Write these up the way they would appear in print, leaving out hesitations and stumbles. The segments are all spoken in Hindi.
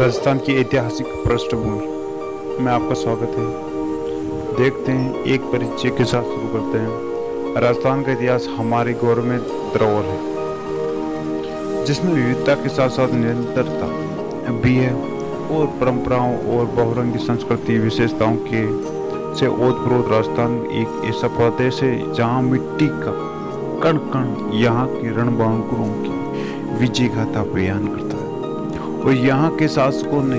राजस्थान की ऐतिहासिक पृष्ठभूमि में आपका स्वागत है। देखते हैं, एक परिचय के साथ शुरू करते हैं। राजस्थान का इतिहास हमारे गौरवमय धरोहर है, जिसमें विविधता के साथ साथ निरंतरता भी है और परंपराओं और बहुरंगी संस्कृति विशेषताओं के से ओतप्रोत राजस्थान एक ऐसा प्रदेश है जहाँ मिट्टी का कण कण यहाँ के रणबांकुरों की विजय गाथा बयान करता है। और यहाँ के शासकों ने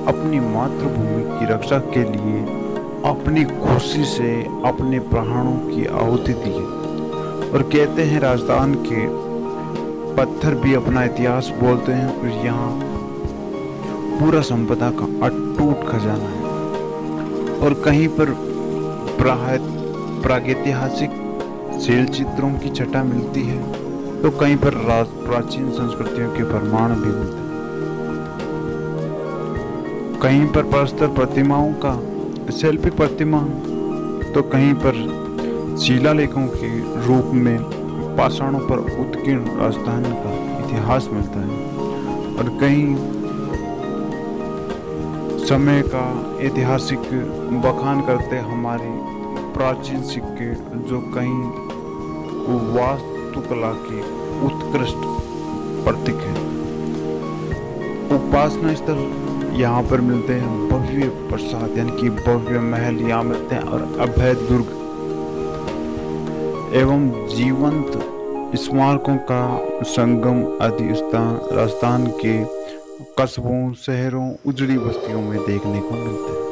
अपनी मातृभूमि की रक्षा के लिए अपनी खुशी से अपने प्राणों की आहुति दी है। और कहते हैं राजस्थान के पत्थर भी अपना इतिहास बोलते हैं और यहाँ पूरा संपदा का अटूट खजाना है। और कहीं पर प्रागैतिहासिक शैल चित्रों की छटा मिलती है तो कहीं पर प्राचीन संस्कृतियों के प्रमाण भी मिलते हैं। कहीं पर प्रस्तर प्रतिमाओं का शैल्पिक प्रतिमा तो कहीं पर शिलालेखों के रूप में पाषाणों पर उत्कीर्ण राजस्थान का इतिहास मिलता है। और कहीं समय का ऐतिहासिक बखान करते हमारी प्राचीन सिक्के जो कहीं वास्तुकला के उत्कृष्ट प्रतीक है। उपासना स्थल यहाँ पर मिलते हैं, भव्य प्रासाद यानी कि भव्य महल यहाँ मिलते हैं और अभय दुर्ग एवं जीवंत स्मारकों का संगम आदि राजस्थान के कस्बों, शहरों, उजड़ी बस्तियों में देखने को मिलते हैं।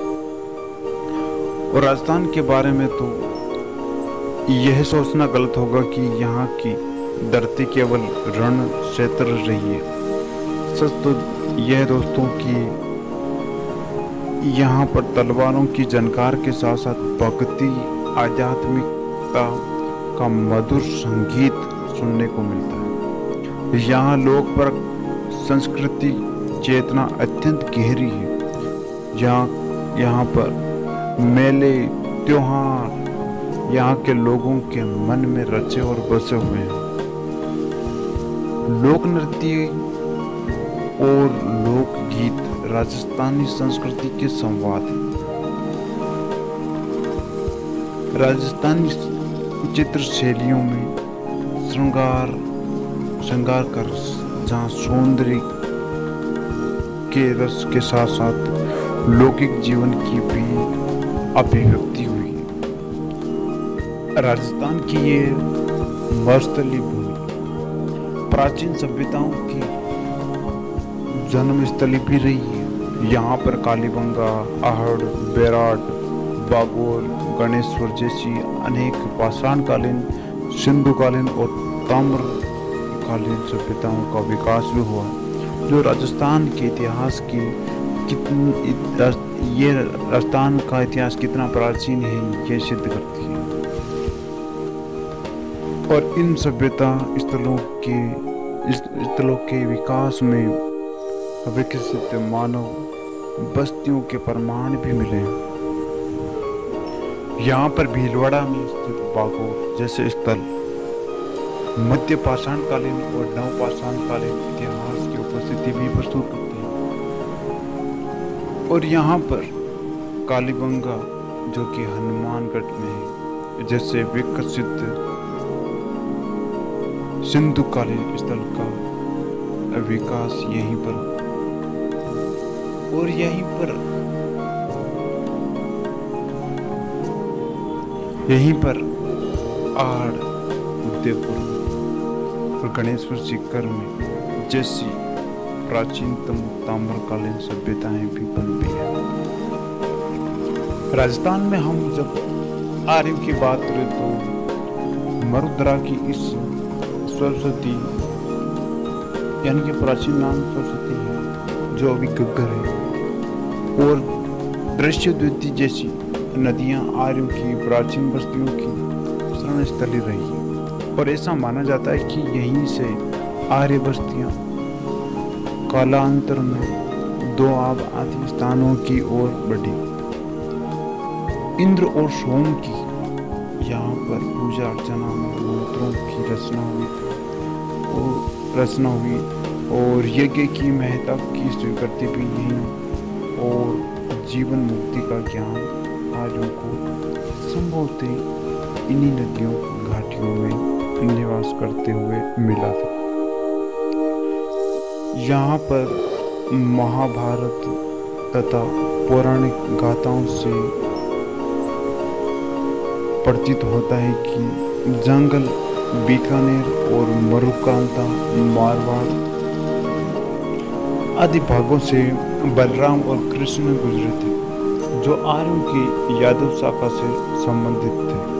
और राजस्थान के बारे में तो यह सोचना गलत होगा कि यहाँ की धरती केवल रण क्षेत्र रही है। सच तो यह दोस्तों की यहाँ पर तलवारों की झनकार के साथ साथ भक्ति, आध्यात्मिकता का मधुर संगीत सुनने को मिलता है। यहाँ लोक पर संस्कृति चेतना अत्यंत गहरी है। यहाँ पर मेले, त्योहार यहाँ के लोगों के मन में रचे और बसे हुए हैं। लोक नृत्य और लोकगीत राजस्थानी संस्कृति के संवाद है। राजस्थानी चित्र शैलियों में श्रृंगार कर जहाँ सौंदर्य के रस के साथ साथ लौकिक जीवन की भी अभिव्यक्ति हुई है। राजस्थान की ये मरुस्थलीय भूमि प्राचीन सभ्यताओं की जन्मस्थली भी रही है। यहाँ पर कालीबंगा, आहड़, बेराट, बागोर, गणेश्वर जैसी अनेक पाषाणकालीन, सिंधुकालीन और ताम्रकालीन सभ्यताओं का विकास भी हुआ, जो राजस्थान के इतिहास की ये राजस्थान का इतिहास कितना प्राचीन है ये सिद्ध करती है। और इन सभ्यता स्थलों के विकास में विकसित मानव बस्तियों के प्रमाण भी मिले हैं। यहाँ पर भीलवाड़ा में स्थित बागोर जैसे स्थल मध्य पाषाणकालीन और नव पाषाणकालीन इतिहास की उपस्थिति भी प्रस्तुत करते हैं। और यहाँ पर कालीबंगा जो कि हनुमानगढ़ में है जैसे विकसित सिंधुकालीन स्थल का विकास यहीं पर और यहीं पर आहड़, उदयपुर और गणेश्वर सीकर में जैसी प्राचीनतम ताम्रकालीन सभ्यताएं भी पनपी है। राजस्थान में हम जब आर्य की बात करें तो मरुद्रा की इस सरस्वती यानी कि प्राचीन नाम सरस्वती है जो अभी गग्गर है, और दृश्य द्वितीय जैसी नदियां आर्यों की प्राचीन बस्तियों की शरण स्थली रही है। और ऐसा माना जाता है कि यहीं से आर्य बस्तियां कालांतर में दो आब आदि स्थानों की ओर बढ़ी। इंद्र और सोम की यहाँ पर पूजा अर्चना में मंत्रों की रचना हुई और यज्ञ की महत्ता की स्वीकृति भी यहीं और जीवन मुक्ति का ज्ञान आर्यों को संभवतः इन्हीं नदियों घाटियों में निवास करते हुए मिला था। यहाँ पर महाभारत तथा पौराणिक गाथाओं से प्रतीत होता है कि जंगल, बीकानेर और मरुकांता, मारवाड़ आदि भागों से बलराम और कृष्ण गुजरे थे, जो आर्यों की यादव शाखा से संबंधित थे।